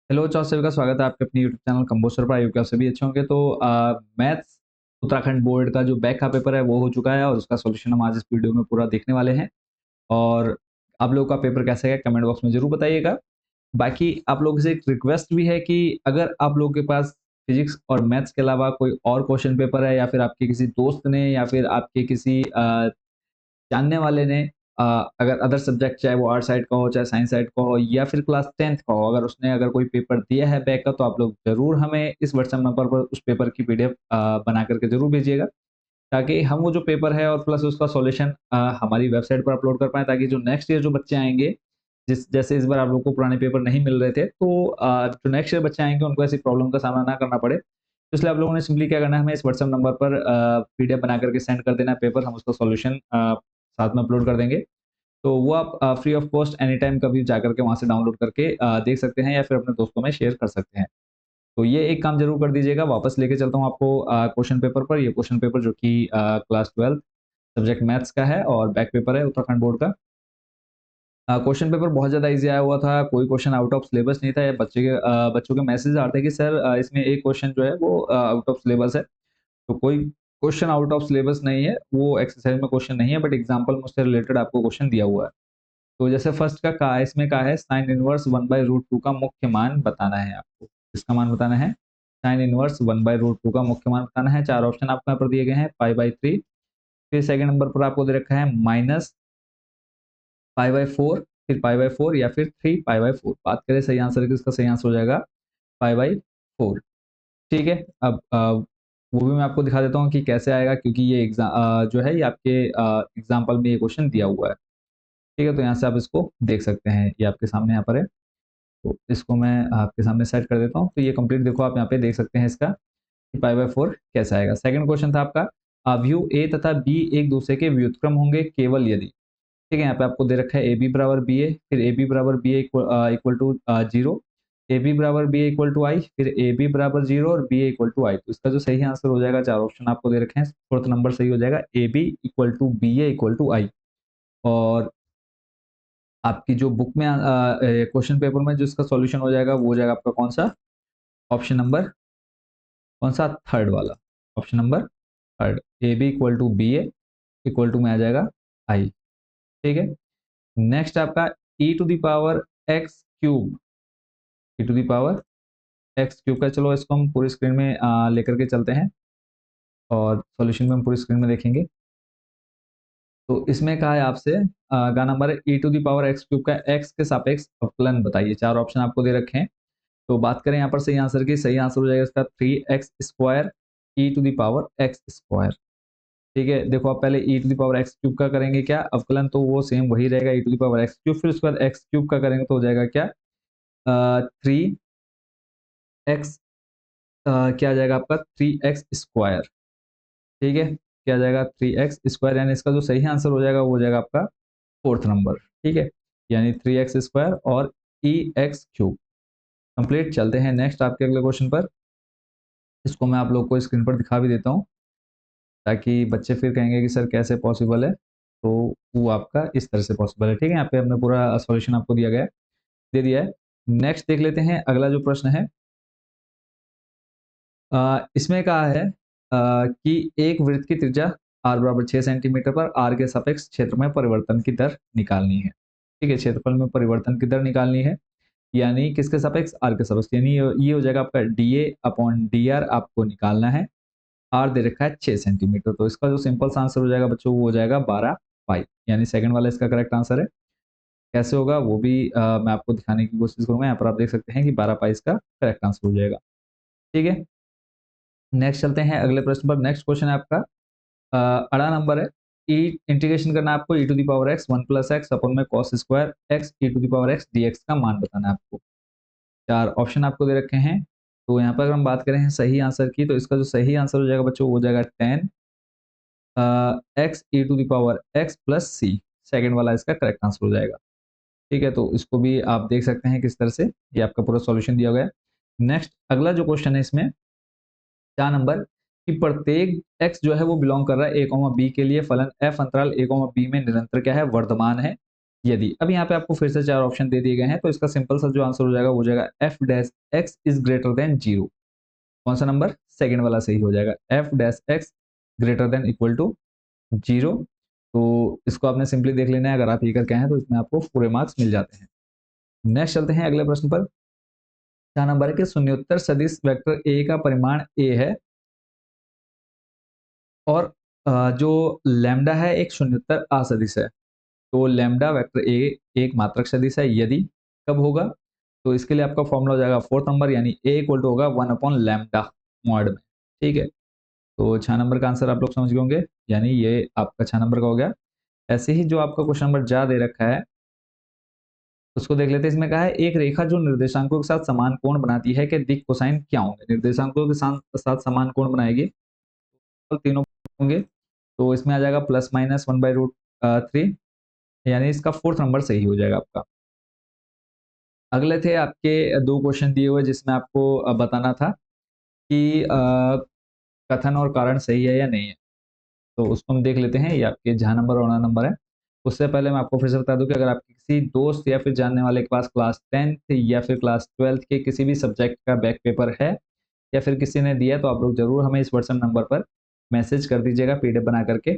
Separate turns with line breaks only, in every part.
Hello चार सभी का स्वागत है आपके अपने यूट्यूब चैनल कंबोसर पर। आयु क्या सभी अच्छे होंगे। तो मैथ्स उत्तराखंड बोर्ड का जो बैक का पेपर है वो हो चुका है और उसका सॉल्यूशन हम आज इस वीडियो में पूरा देखने वाले हैं। और आप लोगों का पेपर कैसा है कमेंट बॉक्स में जरूर बताइएगा। बाकी आप लोगों से एक रिक्वेस्ट भी है कि अगर आप लोगों के पास फिजिक्स और मैथ्स के अलावा कोई और क्वेश्चन पेपर है या फिर आपके किसी दोस्त ने या फिर आपके किसी जानने वाले ने अ, अगर अदर सब्जेक्ट चाहे वो आर्ट साइड का हो, चाहे साइंस साइड का हो या फिर क्लास 10th का हो, अगर उसने अगर कोई पेपर दिया है बैक का तो आप लोग ज़रूर हमें इस व्हाट्सएप नंबर पर उस पेपर की पीडीएफ बना करके ज़रूर भेजिएगा, ताकि हम वो जो पेपर है और प्लस उसका सॉल्यूशन हमारी वेबसाइट पर अपलोड कर पाएँ, ताकि जो नेक्स्ट ईयर जो बच्चे आएँगे, जिस जैसे इस बार आप लोग को पुराने पेपर नहीं मिल रहे थे, तो जो नेक्स्ट ईयर बच्चे आएँगे उनको ऐसी प्रॉब्लम का सामना ना करना पड़े। तो इसलिए आप लोगों ने सिंपली क्या करना है, हमें इस व्हाट्सएप नंबर पर पीडीएफ बना करके सेंड कर देना है पेपर, हम उसका सॉल्यूशन साथ में अपलोड कर देंगे। तो वो आप free of cost any time कभी जाकर के वहाँ से डाउनलोड करके देख सकते हैं या फिर अपने दोस्तों में शेयर कर सकते हैं। तो ये एक काम ज़रूर कर दीजिएगा। वापस लेके चलता हूँ आपको क्वेश्चन पेपर पर। ये क्वेश्चन पेपर जो कि क्लास 12 सब्जेक्ट मैथ्स का है और बैक पेपर है उत्तराखंड बोर्ड का। क्वेश्चन पेपर बहुत ज़्यादा ईज़ी आया हुआ था, कोई क्वेश्चन आउट ऑफ सिलेबस नहीं था। या बच्चों के मैसेज आ रहे थे कि सर इसमें एक क्वेश्चन जो है वो आउट ऑफ सिलेबस है। तो कोई क्वेश्चन आउट ऑफ सिलेबस नहीं है, वो एक्सरसाइज में क्वेश्चन नहीं है, बट एग्जाम्पल में उससे रिलेटेड आपको क्वेश्चन दिया हुआ है। तो जैसे फर्स्ट का कहा है, इसमें कहा है साइन इनवर्स 1/√2 का मुख्य मान बताना है आपको। किसका मान बताना है? साइन इनवर्स 1/√2 का मुख्य मान बताना है। चार ऑप्शन आपको यहाँ पर दिए गए हैं, पाई/3। फिर सेकंड नंबर पर आपको दे रखा है माइनस पाई/4, फिर पाई/4 या फिर 3 पाई/4। बात करें सही आंसर की, इसका सही आंसर हो जाएगा पाई/4। ठीक है। अब वो भी मैं आपको दिखा देता हूँ कि कैसे आएगा, क्योंकि ये एग्जाम जो है ये आपके एग्जाम्पल में ये क्वेश्चन दिया हुआ है। ठीक है, तो यहाँ से आप इसको देख सकते हैं, ये आपके सामने यहाँ पर है। तो इसको मैं आपके सामने सेट कर देता हूँ। तो ये कंप्लीट देखो, आप यहाँ पे देख सकते हैं इसका कि पाई/4 कैसा आएगा। सेकंड क्वेश्चन था आपका, अवयव ए तथा बी एक दूसरे के व्युत्क्रम होंगे केवल यदि। ठीक है, यहाँ पे आपको दे रखा है ए बी बराबर बी ए, फिर ए बी बराबर B equal to 0, A B बराबर बी इक्वल टू आई, फिर ए बी बराबर 0 और बी इक्वल टू आई। तो इसका जो सही आंसर हो जाएगा, चार ऑप्शन आपको दे रखे हैं, फोर्थ नंबर सही हो जाएगा, A B equal to B A equal to I. और आपकी जो बुक में क्वेश्चन पेपर में जो इसका सॉल्यूशन हो जाएगा वो हो जाएगा आपका कौन सा? ऑप्शन नंबर कौन सा? थर्ड वाला। Option number third, A B equal to B A equal to में आ जाएगा आई। ठीक है। नेक्स्ट आपका e to the power x cube, e to the power x cube का, चलो इसको हम पूरी स्क्रीन में लेकर के चलते हैं और सॉल्यूशन में हम पूरी स्क्रीन में देखेंगे। तो इसमें कहा है आपसे का नंबर है e to the power x cube का एक्स के सापेक्ष अवकलन बताइए। चार ऑप्शन आपको दे रखे हैं। तो बात करें यहाँ पर सही आंसर की, सही आंसर हो जाएगा इसका 3x² e to the power x square. ठीक है, देखो आप पहले e to the power x cube का करेंगे क्या अवकलन, तो वो सेम वही रहेगा e to the power x cube. फिर उसके बाद एक्स क्यूब का करेंगे तो हो जाएगा क्या? 3x, क्या आ जाएगा आपका? 3x²। ठीक है, क्या आ जाएगा? 3x², यानी इसका जो सही आंसर हो जाएगा वो हो जाएगा आपका फोर्थ नंबर। ठीक है, यानी 3x² और e(x³). कंप्लीट। चलते हैं नेक्स्ट आपके अगले क्वेश्चन पर। इसको मैं आप लोग को स्क्रीन पर दिखा भी देता हूँ, ताकि बच्चे फिर कहेंगे कि सर कैसे पॉसिबल है। तो वो आपका इस तरह से पॉसिबल है। ठीक है, यहाँ पे हमने पूरा सॉल्यूशन आपको दिया गया है, दे दिया है। नेक्स्ट देख लेते हैं अगला जो प्रश्न है। इसमें कहा है कि एक वृत्त की त्रिज्या r बराबर 6 सेंटीमीटर पर r के सापेक्ष क्षेत्र में परिवर्तन की दर निकालनी है। ठीक है, क्षेत्रफल में परिवर्तन की दर निकालनी है, यानी किसके सापेक्ष? r के सापेक्ष, यानी ये हो जाएगा आपका dA/dr आपको निकालना है। r दे रखा है 6 सेंटीमीटर, तो इसका जो सिंपल सा आंसर हो जाएगा बच्चों वो हो जाएगा 12 पाई, यानी सेकंड वाला इसका करेक्ट आंसर है। कैसे होगा वो भी मैं आपको दिखाने की कोशिश करूंगा। यहाँ पर आप देख सकते हैं कि 12 पाई इसका करेक्ट आंसर हो जाएगा। ठीक है, नेक्स्ट चलते हैं अगले प्रश्न पर। नेक्स्ट क्वेश्चन है आपका, अड़ा नंबर है। ई इंटीग्रेशन करना है आपको, e to the power x 1 plus x अपन में cos square x e to the power x dx का मान बताना है आपको। चार ऑप्शन आपको दे रखे हैं। तो यहाँ पर अगर हम बात करें सही आंसर की, तो इसका जो सही आंसर हो जाएगा बच्चों वो हो जाएगा 10 x e to the power x plus c. Second वाला इसका करेक्ट आंसर हो जाएगा। ठीक है, तो इसको भी आप देख सकते हैं किस तरह से ये आपका पूरा सॉल्यूशन दिया गया है। नेक्स्ट अगला जो क्वेश्चन है इसमें 4 नंबर, कि प्रत्येक x जो है वो बिलोंग कर रहा है a, b के लिए फलन f अंतराल a, b में निरंतर क्या है? वर्धमान है। यदि। अब यहाँ पे आपको फिर से 4 ऑप्शन दे दिए गए हैं, तो इसका सिंपल सा जो आंसर हो जाएगा वो हो जाएगा f dash x is greater than 0। कौन सा नंबर? सेकंड वाला सही हो जाएगा, f dash x greater than equal to 0। तो इसको आपने सिंपली देख लेना है, अगर आप ये करके आए हैं तो इसमें आपको पूरे मार्क्स मिल जाते हैं। नेक्स्ट चलते हैं अगले प्रश्न पर। 4 नंबर है कि शून्योत्तर सदिश वेक्टर ए का परिमाण ए है और जो लैम्डा है एक शून्योत्तर असदिश है। तो लैम्डा वेक्टर ए एक मात्रक सदिश है, यदि कब होगा? तो इसके लिए आपका फॉर्मूला हो जाएगा फोर्थ नंबर, यानी ए इक्वल टू होगा 1 अपॉन लैम्डा मॉड में। ठीक है, तो 6 नंबर का आंसर आप लोग समझ गए होंगे, यानी ये आपका 6 नंबर का हो गया। ऐसे ही जो आपका क्वेश्चन नंबर जा दे रखा है उसको देख लेते हैं। इसमें कहा है एक रेखा जो निर्देशांकों के साथ समान कोण बनाती है कि दिक कोसाइन क्या होंगे? निर्देशांकों के साथ समान कोण बनाएगी तो तीनों होंगे, तो इसमें आ जाएगा प्लस माइनस 1/√3, यानी इसका फोर्थ नंबर सही हो जाएगा आपका। अगले थे आपके 2 क्वेश्चन दिए हुए जिसमें आपको बताना था कि कथन और कारण सही है या नहीं है। तो उसको हम देख लेते हैं, ये आपके जहाँ नंबर और अना नंबर है। उससे पहले मैं आपको फिर से बता दूं कि अगर आपके किसी दोस्त या फिर जानने वाले के पास क्लास 10th या फिर क्लास 12th के किसी भी सब्जेक्ट का बैक पेपर है या फिर किसी ने दिया है, तो आप लोग जरूर हमें इस व्हाट्सएप नंबर पर मैसेज कर दीजिएगा पीडीएफ बना करके,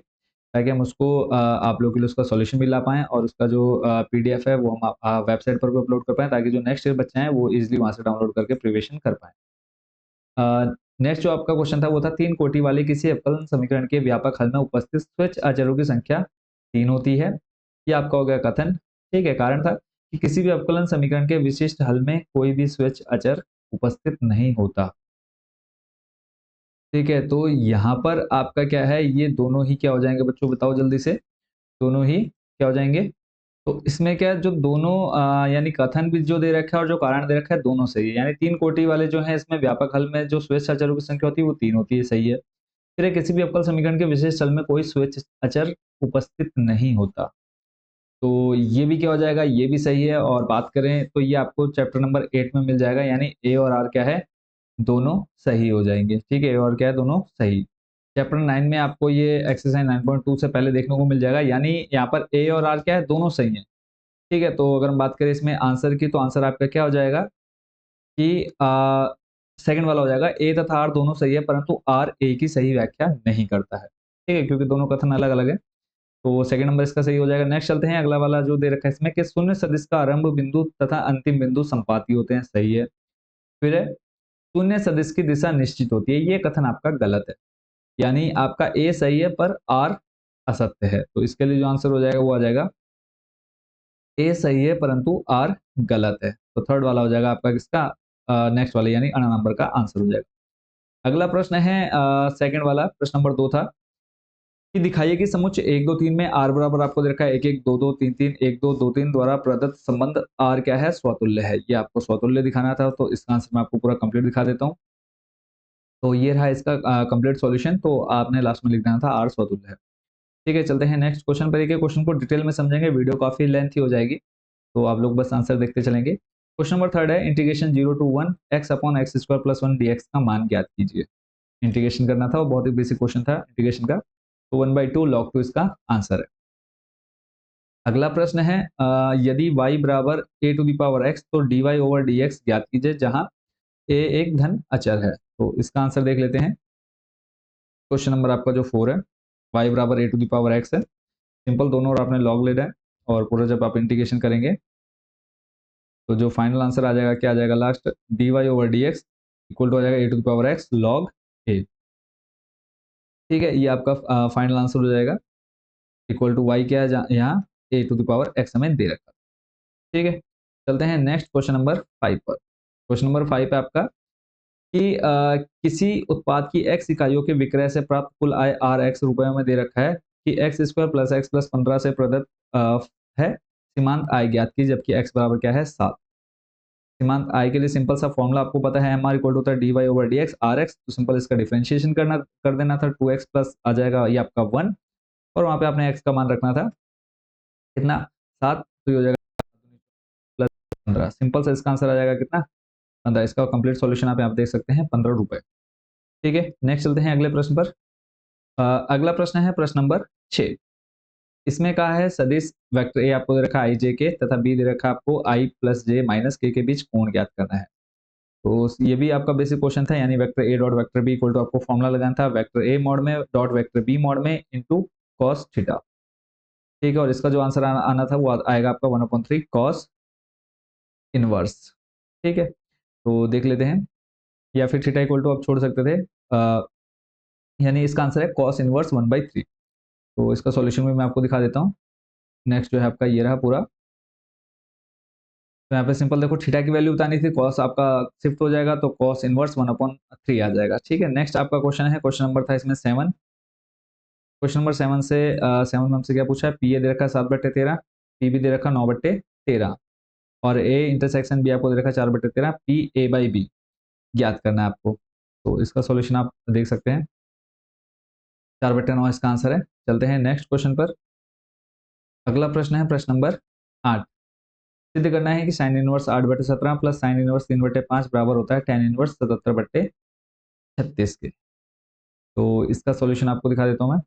ताकि हम उसको आप लोगों के लिए उसका सॉल्यूशन भी ला पाएँ और उसका जो पीडीएफ है वो हम वेबसाइट पर भी अपलोड कर पाएँ, ताकि जो नेक्स्ट ईयर बच्चे हैं वो इजिली वहाँ से डाउनलोड करके प्रिपरेशन कर पाएँ। नेक्स्ट जो आपका क्वेश्चन था वो था 3 कोटि वाले किसी अवकलन समीकरण के व्यापक हल में उपस्थित स्वच्छ अचरों की संख्या 3 होती है। ये आपका हो गया कथन। ठीक है, कारण था कि किसी भी अवकलन समीकरण के विशिष्ट हल में कोई भी स्वच्छ अचर उपस्थित नहीं होता। ठीक है, तो यहाँ पर आपका क्या है, ये दोनों ही क्या हो जाएंगे बच्चों, बताओ जल्दी से। दोनों ही क्या हो जाएंगे? तो इसमें क्या है, जो दोनों यानी कथन भी जो दे रखा है और जो कारण दे रखा है दोनों सही है, यानी 3 कोटि वाले जो है इसमें व्यापक हल में जो स्वेच्छ अचरों की संख्या होती है वो 3 होती है, सही है। फिर किसी भी अवकल समीकरण के विशेष हल में कोई स्वेच्छ अचर उपस्थित नहीं होता, तो ये भी क्या हो जाएगा, ये भी सही है। और बात करें तो ये आपको चैप्टर नंबर 8 में मिल जाएगा, यानी ए और आर क्या है, दोनों सही हो जाएंगे। ठीक है, और क्या है, दोनों सही। चैप्टर 9 में आपको ये एक्सरसाइज 9.2 से पहले देखने को मिल जाएगा, यानी यहाँ पर ए और आर क्या है, दोनों सही है। ठीक है, तो अगर हम बात करें इसमें आंसर की, तो आंसर आपका क्या हो जाएगा कि सेकंड वाला हो जाएगा, ए तथा आर दोनों सही है परंतु आर ए की सही व्याख्या नहीं करता है। ठीक है, क्योंकि दोनों कथन अलग अलग है, तो सेकंड नंबर इसका सही हो जाएगा। नेक्स्ट चलते हैं, अगला वाला जो दे रखा है इसमें कि शून्य सदिश का आरंभ बिंदु तथा अंतिम बिंदु संपाती होते हैं, सही है। फिर है शून्य सदिश की दिशा निश्चित होती है, ये कथन आपका गलत है, यानी आपका ए सही है पर आर असत्य है। तो इसके लिए जो आंसर हो जाएगा वो आ जाएगा ए सही है परंतु आर गलत है। तो थर्ड वाला हो जाएगा आपका किसका, नेक्स्ट वाला यानी अना नंबर का आंसर हो जाएगा। अगला प्रश्न है सेकंड वाला, प्रश्न नंबर 2 था कि दिखाइए कि समुच्चय 1 2 3 में आर बराबर आपको दे रखा है 1 1 2 2 3 3 1 2 2 3 द्वारा प्रदत्त संबंध आर क्या है, स्वतुल्य है। ये आपको स्वतुल्य दिखाना था, तो इसका आंसर मैं आपको पूरा कंप्लीट दिखा देता हूँ। तो ये रहा इसका कंप्लीट सॉल्यूशन, तो आपने लास्ट में लिख देना था आर स्वतुल्य है। ठीक है, चलते हैं नेक्स्ट क्वेश्चन पर। एक क्वेश्चन को डिटेल में समझेंगे, वीडियो काफी लेंथी हो जाएगी, तो आप लोग बस आंसर देखते चलेंगे। क्वेश्चन नंबर 3 है integration 0 to 1 x upon x square plus 1 dx का मान ज्ञात कीजिए। इंटीग्रेशन करना था, वो बहुत ही बेसिक क्वेश्चन था इंटीग्रेशन का, तो 1/2 log 2 इसका आंसर है। अगला प्रश्न है यदि y बराबर a to the power x तो dy ओवर dx ज्ञात कीजिए, जहां a एक धन अचर है। तो इसका आंसर देख लेते हैं। क्वेश्चन नंबर आपका जो 4 है, y बराबर a to the power x है, सिंपल दोनों और आपने log लेना है, और पूरा जब आप इंटीग्रेशन करेंगे तो जो फाइनल आंसर आ जाएगा, क्या आ जाएगा last, dy over dx equal to आ जाएगा a to the power x log a। ठीक है, ये आपका फाइनल आंसर हो जाएगा, इक्वल टू y क्या है यहाँ a to the power x हमें दे रखा। ठीक है, चलते हैं नेक्स्ट क्वेश्चन नंबर 5 पर। क्वेश्चन नंबर 5 है आपका कि किसी उत्पाद की x इकाइयों के विक्रय से प्राप्त कुल आय आर एक्स रुपयों में दे रखा है कि x square plus x plus 15 से प्रदत्त है, सीमांत आय ज्ञात की, जबकि x बराबर क्या है 7। सीमांत आय के लिए सिंपल सा फॉर्मूला आपको पता है, एम आर इक्वल होता है d y over d x r x, तो सिंपल इसका डिफरेंशिएशन कर देना था, 2x प्लस आ जाएगा ये आपका 1, और वहां पे आपने x का मान रखना था कितना, 7, तो ये हो जाएगा प्लस 15। सिंपल सा इसका आंसर आ जाएगा कितना, 15। इसका कंप्लीट सॉल्यूशन आप यहाँ देख सकते हैं, 15 रुपए। ठीक है, नेक्स्ट चलते हैं अगले प्रश्न पर। अगला प्रश्न है प्रश्न नंबर 6 इसमें कहा है सदिश वेक्टर ए आपको दे रखा है आई जे के तथा बी दे रखा है आपको आई प्लस जे माइनस के बीच कोण ज्ञात करना है। तो ये भी आपका बेसिक क्वेश्चन था, यानी vector A dot vector B equal to आपको फॉर्मूला लगाना था वेक्टर ए मोड में डॉट वेक्टर बी मोड में इनटू कॉस थीटा। ठीक है, और इसका जो आंसर आना था वो आएगा आपका 1/3 कॉस इनवर्स। ठीक है, तो देख लेते हैं, या फिर थीटा इक्वल टू आप छोड़ सकते थे, यानी इसका आंसर है कॉस इनवर्स 1/3। तो इसका सॉल्यूशन भी मैं आपको दिखा देता हूँ। नेक्स्ट जो है आपका ये रहा पूरा। तो यहाँ पे सिंपल देखो, थीटा की वैल्यू बतानी थी, कॉस आपका शिफ्ट हो जाएगा तो कॉस इनवर्स 1/3 आ जाएगा। ठीक है, नेक्स्ट आपका क्वेश्चन है, क्वेश्चन नंबर था इसमें 7। क्वेश्चन नंबर 7 से 7 में हमसे क्या पूछा है, पी ए दे रखा है 7/13, पी बी दे रखा 9/13 और ए इंटरसेक्शन बी आपको दे रखा है 4/13, पी ए बाई बी ज्ञात करना है आपको। तो इसका सॉल्यूशन आप देख सकते हैं, 4/9 इसका आंसर है। चलते हैं नेक्स्ट क्वेश्चन पर। अगला प्रश्न है प्रश्न नंबर 8। सिद्ध करना है कि sine inverse 8/17 plus sine inverse 3/5 बराबर होता है tan इनवर्स 77/36 के। तो इसका सॉल्यूशन आपको दिखा देता हूं मैं।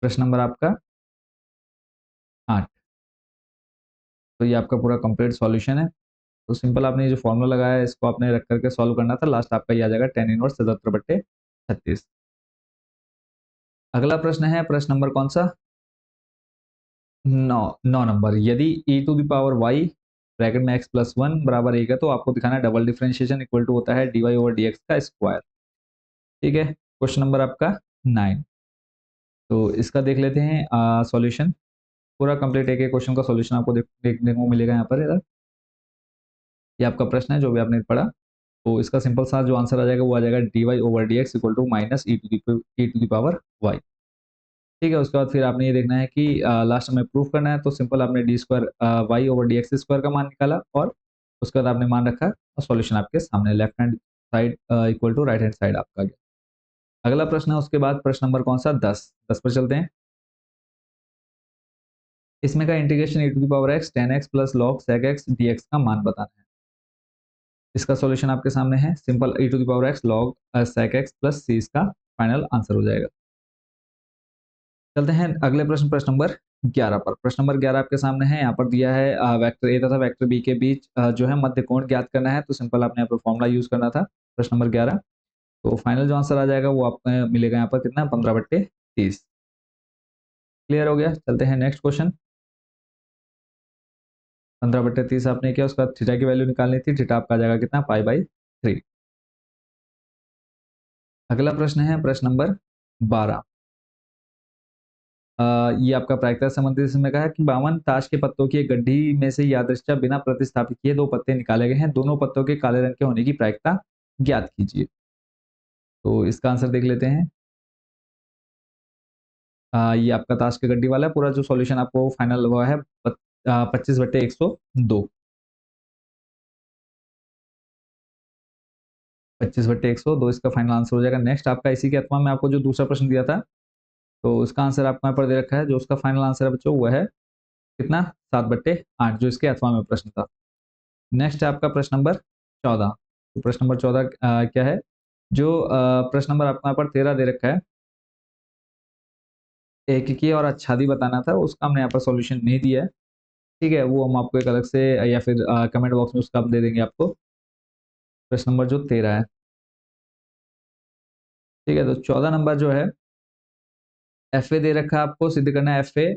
प्रश्न नंबर आपका 8। तो ये आपका पूरा कंप्लीट सॉल्यूशन है। तो सिंपल आपने ये जो फॉर्मूला लगाया है इसको आपने रख करके सॉल्व करना था, लास्ट आपका ये आ जाएगा tan इनवर्स 77/36। अगला प्रश्न है प्रश्न नंबर कौन सा, 9 नंबर। यदि e to the power y bracket में x प्लस 1 बराबर 1 है तो आपको दिखाना है डबल डिफरेंशिएशन इक्वल टू होता है dy ओवर dx का स्क्वायर। ठीक है, क्वेश्चन नंबर आपका 9। तो इसका देख लेते हैं सॉल्यूशन, पूरा कंप्लीट एक एक क्वेश्चन का सॉल्यूशन आपको देखने को मिलेगा यहाँ पर। इधर ये आपका प्रश्न है जो भी आपने पढ़ा। तो इसका सिंपल सा जो आंसर आ जाएगा वो आ जाएगा dy over dx equal to minus e to the power y। ठीक है, उसके बाद फिर आपने ये देखना है कि लास्ट में प्रूफ करना है, तो सिंपल आपने d square y over d x square का मान निकाला और उसके बाद आपने मान रखा और सॉल्यूशन आपके सामने left hand side equal to right hand side आपका गया। अगला प्रश्न है उसके बाद प्रश्न नंबर कौन सा, 10 पर चलते हैं। इसमें का integration e to the power x tan x plus log sec x dx का मान बताना है। इसका सॉल्यूशन आपके सामने है, simple e to the power x log sec x plus c इसका फाइनल आंसर हो जाएगा। चलते हैं अगले प्रश्न, प्रश्न नंबर 11 पर। प्रश्न नंबर 11 आपके सामने है, यहाँ पर दिया है वेक्टर ए तथा वेक्टर बी के बीच जो है मध्य कोण ज्ञात करना है। तो सिंपल आपने यहाँ पर फॉर्मूला यूज करना था, प्रश्न नंबर 11। तो फाइनल जो आंसर आ जाएगा वो आपको मिलेगा यहाँ पर कितना, 15/30। क्लियर हो गया, चलते हैं नेक्स्ट क्वेश्चन। 15/30 आपने किया, उसका थीटा की वैल्यू निकालनी थी, थीटा आपका आ जाएगा कितना, π/3। अगला प्रश्न है प्रश्न नंबर 12। ये आपका प्रायिकता संबंधित, इसमें कहा है कि 52 ताश के पत्तों की एक गड्ढी में से यादृच्छा बिना प्रतिस्थापित किए दो पत्ते निकाले गए हैं, दोनों पत्तों के काले रंग के होने की प्रायिकता ज्ञात कीजिए। तो इसका आंसर देख लेते हैं। ये आपका ताश की गड्ढी वाला है, पूरा जो सॉल्यूशन आपको फाइनल हुआ है 25/102। 25/102 इसका फाइनल आंसर हो जाएगा। नेक्स्ट आपका इसी के अथवा में आपको जो दूसरा प्रश्न दिया था, तो उसका आंसर आपको यहाँ पर दे रखा है, जो उसका फाइनल आंसर है बच्चों वो है कितना, 7/8, जो इसके अथवा में प्रश्न था। नेक्स्ट है आपका प्रश्न नंबर 14। तो प्रश्न नंबर 14 क्या है, जो प्रश्न नंबर आपको यहाँ पर 13 दे रखा है, एकीकीय और आच्छादी बताना था, उसका हमने यहाँ पर सॉल्यूशन नहीं दिया है। ठीक है, वो हम आपको एक अलग से या फिर कमेंट बॉक्स में उसका हम दे देंगे आपको। प्रश्न नंबर जो 13 है, ठीक है, तो 14 नंबर जो है, एफ ए दे रखा है आपको, सिद्ध करना है f A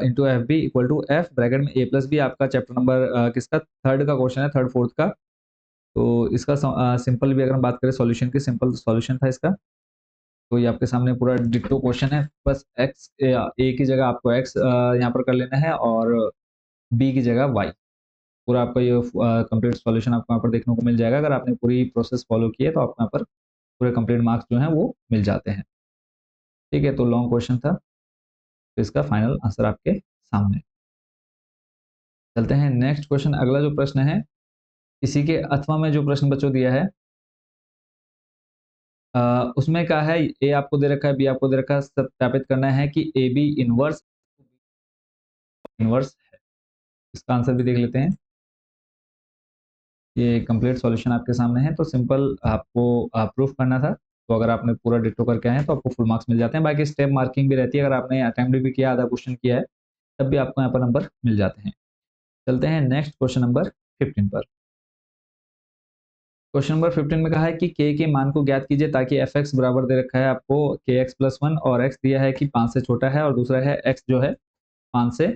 into f B equal to f bracket में ए प्लस बी, आपका चैप्टर नंबर किसका, थर्ड का क्वेश्चन है, थर्ड फोर्थ का। तो इसका सिंपल भी अगर हम बात करें सॉल्यूशन की, सिंपल सॉल्यूशन था इसका। तो ये आपके सामने पूरा डिट्टो क्वेश्चन है, बस एक्स ए की जगह आपको एक्स यहाँ पर कर लेना है और बी की जगह वाई। पूरा आपका ये कंप्लीट सॉल्यूशन आपको यहाँ पर देखने को मिल जाएगा। अगर आपने पूरी प्रोसेस फॉलो की है तो आपको यहाँ पर पूरे कंप्लीट मार्क्स जो हैं वो मिल जाते हैं। ठीक है, तो लॉन्ग क्वेश्चन था, तो इसका फाइनल आंसर आपके सामने। चलते हैं नेक्स्ट क्वेश्चन, अगला जो प्रश्न है इसी के अथवा में जो प्रश्न बच्चों दिया है, उसमें क्या है, ए आपको दे रखा है, बी आपको दे रखा है, सत्यापित करना है कि ए बी इनवर्स इनवर्स है। इसका आंसर भी देख लेते हैं। ये कंप्लीट सॉल्यूशन आपके सामने है, तो सिंपल आपको प्रूफ करना था। तो अगर आपने पूरा डिटो करके आए हैं तो आपको फुल मार्क्स मिल जाते हैं। बाकी स्टेप मार्किंग भी रहती है, अगर आपने अटेम्प्ट भी किया, आधा क्वेश्चन किया है, तब भी आपको यहाँ पर नंबर मिल जाते हैं। चलते हैं नेक्स्ट क्वेश्चन नंबर 15 पर। क्वेश्चन नंबर 15 में कहा है कि के मान को ज्ञात कीजिए ताकि एफ एक्स बराबर दे रखा है आपको के एक्स प्लस वन, और एक्स दिया है कि 5 से छोटा है, और दूसरा है एक्स जो है 5 से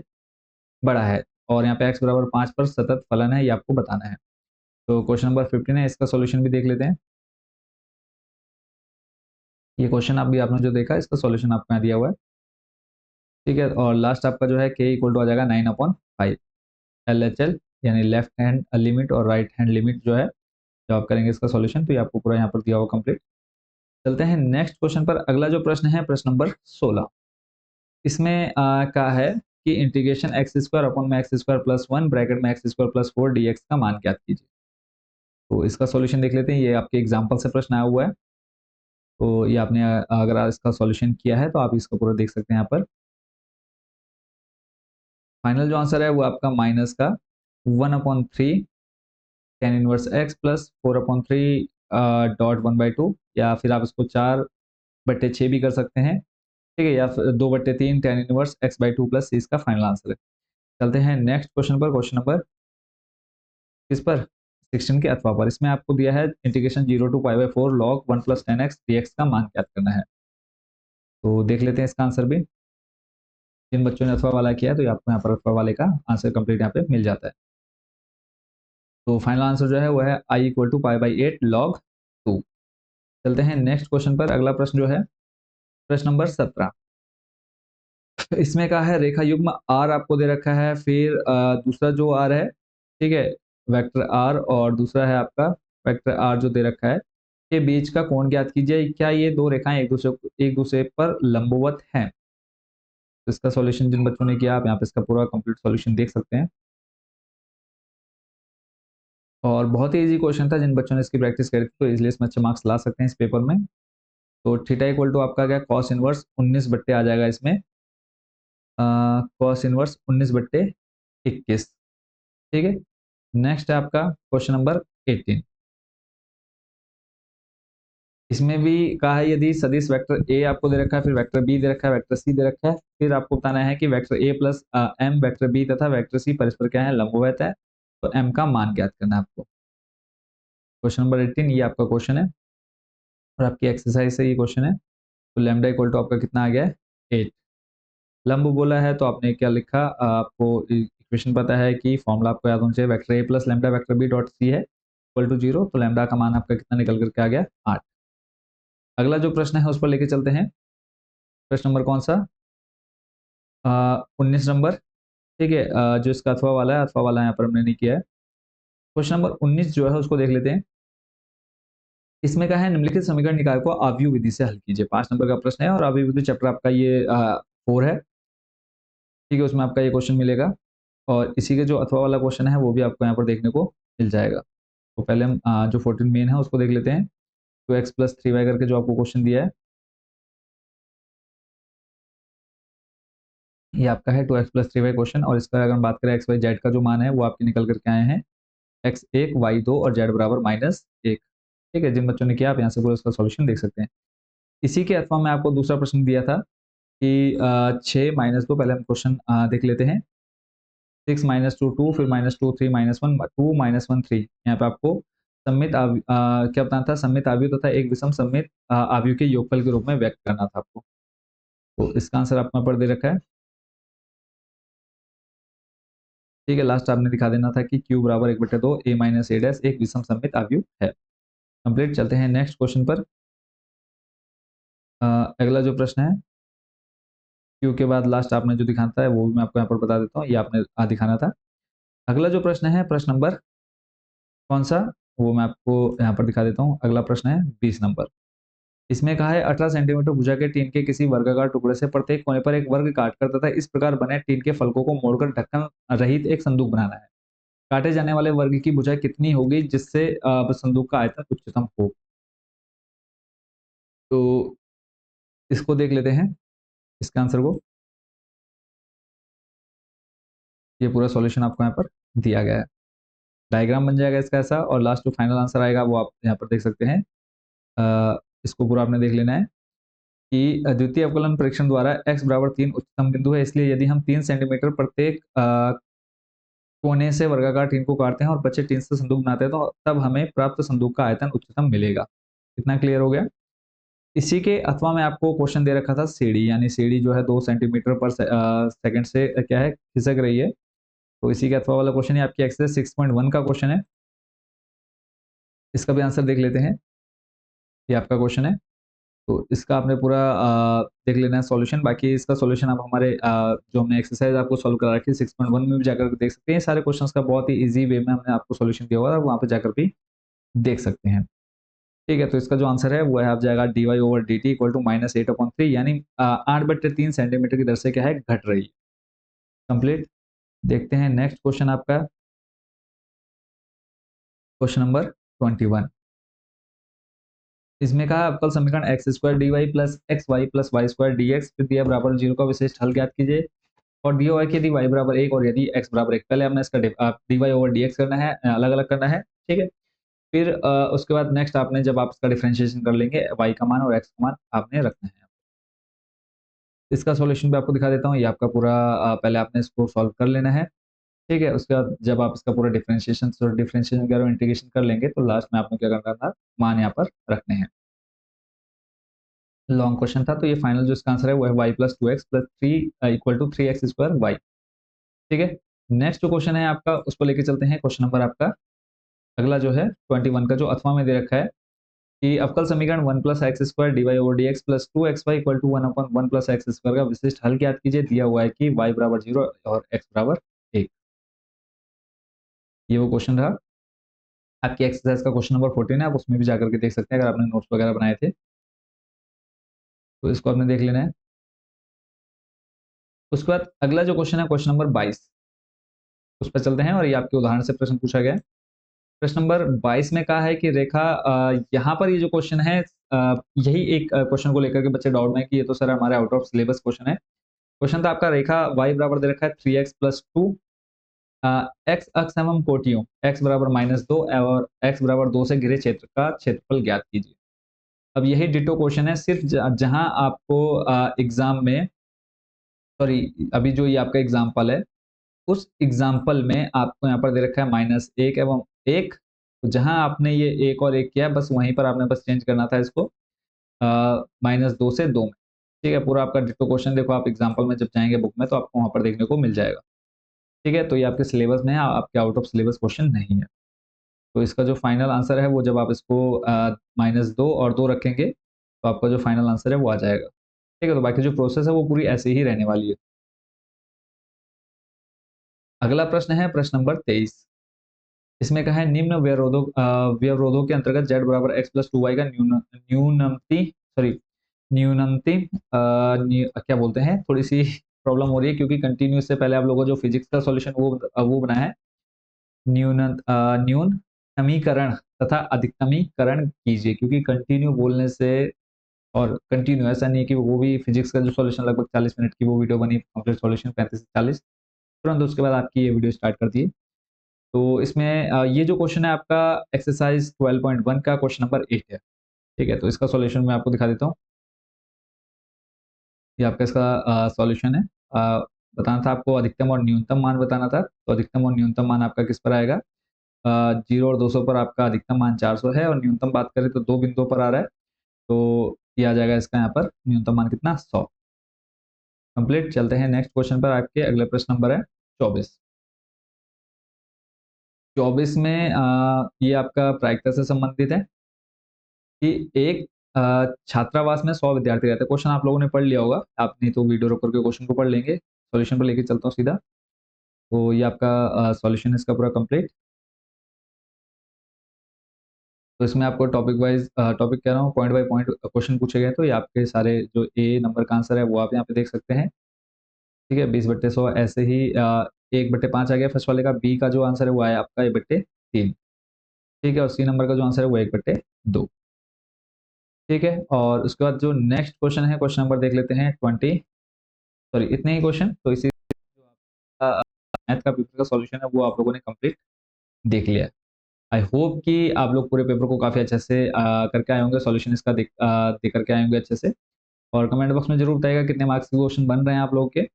बड़ा है, और यहाँ पे एक्स बराबर 5 पर सतत फलन है, ये आपको बताना है। तो क्वेश्चन नंबर 15 है, इसका सॉल्यूशन भी देख लेते हैं। ये क्वेश्चन आप भी आपने जो देखा, इसका सॉल्यूशन आपको यहाँ दिया हुआ है, ठीक है। और लास्ट आपका जो है के इक्वल टू आ जाएगा 9/5 LHL, यानी लेफ्ट हैंड लिमिट और राइट हैंड लिमिट जो है, जब आप करेंगे इसका सॉल्यूशन तो ये आपको पूरा यहाँ पर दिया हुआ कंप्लीट। चलते हैं नेक्स्ट क्वेश्चन पर। अगला जो प्रश्न है प्रश्न नंबर 16, इसमें कहा है कि इंटीग्रेशन एक्स स्क्वायर अपॉन में x square plus one bracket में एक्स स्क्वायर प्लस 4 dx का मान ज्ञात कीजिए। तो इसका सॉल्यूशन देख लेते हैं, ये आपके एग्जाम्पल से प्रश्न आया हुआ है। तो ये आपने अगर इसका सॉल्यूशन किया है तो आप इसका पूरा देख सकते हैं यहाँ पर। फाइनल जो आंसर है वो आपका माइनस का 1/3 tan inverse x plus 4/3 dot 1/2, या फिर आप इसको 4/6 भी कर सकते हैं, ठीक है, या फिर 2/3 टेन इनवर्स x/2 प्लस सी इसका फाइनल आंसर है। चलते हैं नेक्स्ट क्वेश्चन पर, क्वेश्चन नंबर किस पर, 16 के अथवा पर। इसमें आपको दिया है integration 0 to π/4 log 1 + 10x dx का मान ज्ञात करना है। तो देख लेते हैं इसका आंसर भी। जिन बच्चों ने अथवा वाला किया है तो ये आपको यहाँ पर अथवा वाले का आंसर कंप्लीट यहाँ पे मिल जाता है। तो फाइनल आंसर जो है वो है i = π/8 log 2। चलते हैं नेक्स्ट क्वेश्चन पर। अगला प्रश्न जो है प्रश्न नंबर 17। इसमें कहा है रेखा युग्म आर आपको दे रखा है, फिर दूसरा जो आर है, ठीक है, वेक्टर आर, और दूसरा है आपका वेक्टर आर जो दे रखा है, के बीच का कोण ज्ञात कीजिए। क्या ये दो रेखाएं एक दूसरे पर लंबवत हैं? तो इसका सॉल्यूशन जिन बच्चों ने किया, आप यहाँ पे इसका पूरा कंप्लीट सॉल्यूशन देख सकते हैं। और बहुत ही इजी क्वेश्चन था, जिन बच्चों ने इसकी प्रैक्टिस करी थी तो इसलिए इसमें अच्छे मार्क्स ला सकते हैं इस पेपर में। तो थीटा इक्वल टू आपका क्या, कॉस इनवर्स 19 आ जाएगा इसमें, कॉस इनवर्स 19/21, ठीक है। नेक्स्ट है आपका क्वेश्चन नंबर 18। इसमें भी कहा है यदि सदिश वेक्टर ए आपको दे रखा है, फिर वेक्टर बी दे रखा है, वेक्टर सी दे रखा है, फिर आपको बताना है कि vector A plus m vector B तथा वेक्टर सी परस्पर क्या है, लंबवत है, तो एम का मान ज्ञात करना है आपको। क्वेश्चन नंबर 18 ये आपका क्वेश्चन है, और आपकी एक्सरसाइज से ये क्वेश्चन है। तो लैम्डा इक्वल टू आपका कितना आ गया है, 8। लंब बोला है तो आपने क्या लिखा, आपको इक्वेशन पता है कि फॉर्मूला आपको याद होना चाहिए, vector A plus lambda vector B dot C है इक्वल टू 0, तो लैम्डा का मान आपका कितना निकल करके आ गया, 8। अगला जो प्रश्न है उस पर लेके चलते हैं। प्रश्न नंबर कौन सा, 19 नंबर, ठीक है। जो इसका अथवा वाला है, अथवा वाला यहाँ पर हमने नहीं किया है। क्वेश्चन नंबर 19 जो है उसको देख लेते हैं। इसमें क्या है, निम्नलिखित समीकरण निकाय को आव्यूह विधि से हल कीजिए। 5 नंबर का प्रश्न है, और आव्यूह विधि चैप्टर आपका ये 4 है, ठीक है, उसमें आपका ये क्वेश्चन मिलेगा। और इसी के जो अथवा वाला क्वेश्चन है वो भी आपको यहाँ पर देखने को मिल जाएगा। तो पहले हम जो 14 मेन है उसको देख लेते हैं। 2x + 3y करके जो आपको क्वेश्चन दिया है, ये आपका है 2x + 3y क्वेश्चन। और इसका अगर हम बात करें x y z का जो मान है वो आपके निकल करके आए हैं x1 y2 और z बराबर -1, ठीक है। जिन बच्चों ने किया आप यहाँ से पूरा इसका सॉल्यूशन देख सकते हैं। इसी के अथवा में आपको दूसरा प्रश्न दिया था कि 6 - 2, पहले हम क्वेश्चन देख लेते हैं। 6 - 2 2, फिर -2 3 -1 2 -1 3। यहाँ पे आपको क्या बताना था, सममित आव्यूह तथा एक विषम सममित आव्यूह के योगफल के रूप में व्यक्त करना था आपको। तो इसका आंसर आपको यहाँ पर दे रखा है, ठीक है। लास्ट आपने दिखा देना था कि q बराबर 1/2 a - a डैश एक विषम सममित आव्यूह है। कंप्लीट। चलते हैं नेक्स्ट क्वेश्चन पर। अगला जो प्रश्न है, q के बाद लास्ट आपने जो दिखाना था वो भी मैं आपको यहाँ पर बता देता हूँ, ये आपने दिखाना था। अगला जो प्रश्न है प्रश्न नंबर कौन सा, वो मैं आपको यहाँ पर दिखा देता हूँ। अगला प्रश्न है 20 नंबर। इसमें कहा है 18 सेंटीमीटर भुजा के टीन के किसी वर्गाकार टुकड़े से प्रत्येक कोने पर एक वर्ग काटकर तथा इस प्रकार बने टीन के फलकों को मोड़कर ढक्कन रहित एक संदूक बनाना है। काटे जाने वाले वर्ग की भुजा कितनी होगी जिससे संदूक का आयतन उच्चतम हो? तो इसको देख लेते हैं, इसका आंसर को। ये पूरा सॉल्यूशन आपको यहाँ पर दिया गया है, डायग्राम बन जाएगा इसका ऐसा, और लास्ट जो फाइनल आंसर आएगा वो आप यहाँ पर देख सकते हैं। इसको पूरा आपने देख लेना है कि द्वितीय अवकलन परीक्षण द्वारा x बराबर 3 उच्चतम बिंदु है, इसलिए यदि हम 3 सेंटीमीटर प्रत्येक कोने से वर्गाकार टीन को काटते हैं और बचे टीन से संदूक बनाते हैं तो तब हमें प्राप्त संदूक का आयतन उच्चतम मिलेगा। कितना क्लियर हो गया? इसी के अथवा में आपको क्वेश्चन दे रखा था सीढ़ी, यानी सीढ़ी जो है 2 सेंटीमीटर पर सेकंड से क्या है खिसक रही है। तो इसी के अथवा वाला क्वेश्चन है, आपकी एक्सरसाइज 6.1 का क्वेश्चन है। इसका भी आंसर देख लेते हैं। ये आपका क्वेश्चन है, तो इसका आपने पूरा देख लेना है सॉल्यूशन। बाकी इसका सॉल्यूशन आप हमारे जो हमने एक्सरसाइज आपको सॉल्व करा रखी है 6.1 में भी जाकर देख सकते हैं। सारे क्वेश्चंस का बहुत ही इजी वे में हमने आपको सॉल्यूशन दिया हुआ है, वहाँ पे जाकर भी देख सकते हैं। ठीक है, तो इसका जो आंसर है वो है आप जाएगा dy over dt equal to -8/3, यानी 8/3 सेंटीमीटर की दर से क्या है घट रही है। कंप्लीट। देखते हैं नेक्स्ट क्वेश्चन आपका, क्वेश्चन नंबर 21। इसमें कहा अवकल समीकरण x square d y plus x y plus y square d x फिर दिया बराबर 0 का विशिष्ट हल ज्ञात कीजिए और दिया हुआ है कि यदि y बराबर 1 और यदि x बराबर 1। पहले हमने इसका dy ओवर dx करना है, अलग अलग करना है। ठीक है, फिर उसके बाद नेक्स्ट आपने जब आप इसका डिफरेंशिएशन कर लेंगे y का मान और x का मान आपने रखना है। इसका सॉल्यूशन भी आपको दिखा देता हूँ। ये आपका पूरा पहले आपने इसको सॉल्व कर लेना है। ठीक है, उसके बाद जब आप इसका पूरा डिफरेंशिएशन वगैरह इंटीग्रेशन कर लेंगे तो लास्ट में आपने क्या करना था, मान यहाँ पर रखने हैं। लॉन्ग क्वेश्चन था, तो ये फाइनल जो इसका आंसर है वो है y plus 2x plus 3 equal to 3x square y. ठीक है, नेक्स्ट जो क्वेश्चन है आपका उसको लेके चलते हैं। क्वेश्चन नंबर आपका अगला जो है 21 का, जो अथवा में दे रखा है कि अवकल समीकरण 1 plus x square d y over d x plus 2xy equal to 1/1 plus x square का विशिष्ट हल ज्ञात कीजिए। दिया हुआ है कि y बराबर 0 और x बराबर 1। ये वो क्वेश्चन रहा। आपकी एक्सरसाइज का क्वेश्चन नंबर 14 है, आप उसमें भी जाकर के देख सकते हैं अगर आपने नोट्स वगैरह बनाए थे तो इसको आपने देख लेना है। उसके बाद अगला जो क्वेश्चन है क्वेश्चन नंबर 22, उस पर चलते हैं और ये आपके उदाहरण से प्रश्न पूछा गया है। प्रश्न नंबर 22 में कहा है कि रेखा यहाँ पर ये जो क्वेश्चन है यही एक क्वेश्चन को लेकर के बच्चे डाउट में कि ये तो सर हमारे आउट ऑफ सिलेबस क्वेश्चन है। क्वेश्चन था आपका रेखा y बराबर दे रखा है 3x प्लस 2, x अक्ष एवं कोटियों x बराबर -2 और x बराबर 2 से घिरे क्षेत्र का क्षेत्रफल ज्ञात कीजिए। अब यही डिटो क्वेश्चन है, सिर्फ जहां आपको एग्जाम में, सॉरी अभी जो ये आपका एग्जाम्पल है उस एग्जाम्पल में आपको यहाँ पर दे रखा है -1 एवं 1, तो जहां आपने ये 1 और 1 किया बस वहीं पर आपने बस चेंज करना था इसको -2 से 2 में। ठीक है, पूरा आपका डिटो क्वेश्चन देखो आप एग्जाम्पल में जब जाएंगे बुक में तो आपको वहां पर देखने को मिल जाएगा। ठीक है, तो ये आपके सिलेबस में है, आपके आउट ऑफ सिलेबस क्वेश्चन नहीं है। तो इसका जो फाइनल आंसर है वो जब आप इसको -2 और 2 रखेंगे तो आपका जो फाइनल आंसर है वो आ जाएगा। ठीक है, तो बाकी जो प्रोसेस है वो पूरी ऐसे ही रहने वाली है। अगला प्रश्न है प्रश्न नंबर 23। इसमें कहा है निम्न व्यवरोधों के अंतर्गत z बराबर x प्लस 2y का न्यूनमती सॉरी न्यूनमती क्या बोलते हैं, थोड़ी सी प्रॉब्लम हो रही है क्योंकि कंटिन्यूस से पहले आप लोगों को जो फिजिक्स का सॉल्यूशन वो बना है। न्यूनतमीकरण तथा अधिकतमीकरण कीजिए, क्योंकि कंटिन्यू बोलने से और कंटिन्यू ऐसा नहीं है कि वो भी फिजिक्स का जो सॉल्यूशन लगभग 40 मिनट की वो वीडियो बनी कंप्लीट सॉल्यूशन 35 से 40, तुरंत उसके बाद आपकी ये वीडियो स्टार्ट करती है। तो इसमें ये जो क्वेश्चन है आपका एक्सरसाइज 12.1 का क्वेश्चन नंबर 8 है। ठीक है, तो इसका सॉल्यूशन मैं आपको दिखा देता हूँ। ये आपका इसका सॉल्यूशन है। बताना था आपको अधिकतम और न्यूनतम मान बताना था, तो अधिकतम और न्यूनतम मान आपका किस पर आएगा, 0 और 200 पर आपका अधिकतम मान 400 है और न्यूनतम बात करें तो दो बिंदुओं पर आ रहा है, तो ये आ जाएगा इसका यहाँ पर न्यूनतम मान कितना 100। कंप्लीट। चलते हैं नेक्स्ट क्वेश्चन पर। आपके अगले प्रश्न नंबर है 24। 24 में ये आपका प्रायिकता से संबंधित है कि एक छात्रावास में 100 विद्यार्थी रहते हैं। क्वेश्चन आप लोगों ने पढ़ लिया होगा, आप नहीं तो वीडियो रोक करके क्वेश्चन को पढ़ लेंगे। सॉल्यूशन पर लेके चलता हूँ सीधा। तो ये आपका सॉल्यूशन है इसका पूरा कंप्लीट। तो इसमें आपको टॉपिक वाइज टॉपिक कह रहा हूँ, पॉइंट बाय पॉइंट क्वेश्चन पूछे गए, तो ये आपके सारे जो ए नंबर का आंसर है वो आप यहाँ पे देख सकते हैं। ठीक है, 20/100 ऐसे ही 1/5 आ गया फर्स्ट वाले का। बी का जो आंसर है वो आया आपका 1/3। ठीक है, और सी नंबर का जो आंसर है वो 1/2। ठीक है, और उसके बाद जो नेक्स्ट क्वेश्चन है क्वेश्चन नंबर देख लेते हैं 20, सॉरी इतने ही क्वेश्चन। तो इसी जो आपका मैथ का पेपर का सॉल्यूशन है वो आप लोगों ने कंप्लीट देख लिया है। आई होप कि आप लोग पूरे पेपर को काफ़ी अच्छे से करके आए होंगे, सॉल्यूशन इसका दे करके आए होंगे अच्छे से। और कमेंट बॉक्स में ज़रूर बताइएगा कितने मार्क्स के क्वेश्चन बन रहे हैं आप लोगों के।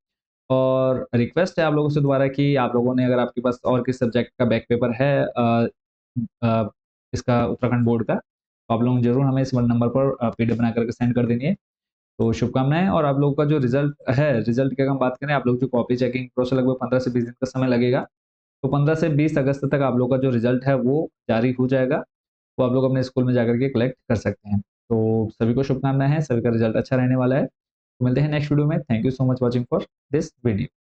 और रिक्वेस्ट है आप लोगों से दोबारा कि आप लोगों ने, अगर आपके पास और किस सब्जेक्ट का बैक पेपर है इसका उत्तराखंड बोर्ड का, तो आप लोग ज़रूर हमें इस नंबर पर पीडीएफ बना करके सेंड कर देंगे। तो शुभकामनाएँ। और आप लोगों का जो रिजल्ट है, रिजल्ट की अगर हम बात करें, आप लोग जो कॉपी चेकिंग प्रोसेस लगभग 15 से 20 दिन का समय लगेगा। तो 15 से 20 अगस्त तक आप लोग का जो रिजल्ट है वो जारी हो जाएगा। वो आप लोग अपने स्कूल में जाकर के कलेक्ट कर सकते हैं। तो सभी को शुभकामनाएँ हैं, सभी का रिजल्ट अच्छा रहने वाला है। तो मिलते हैं नेक्स्ट वीडियो में। Thank you so much watching for this video.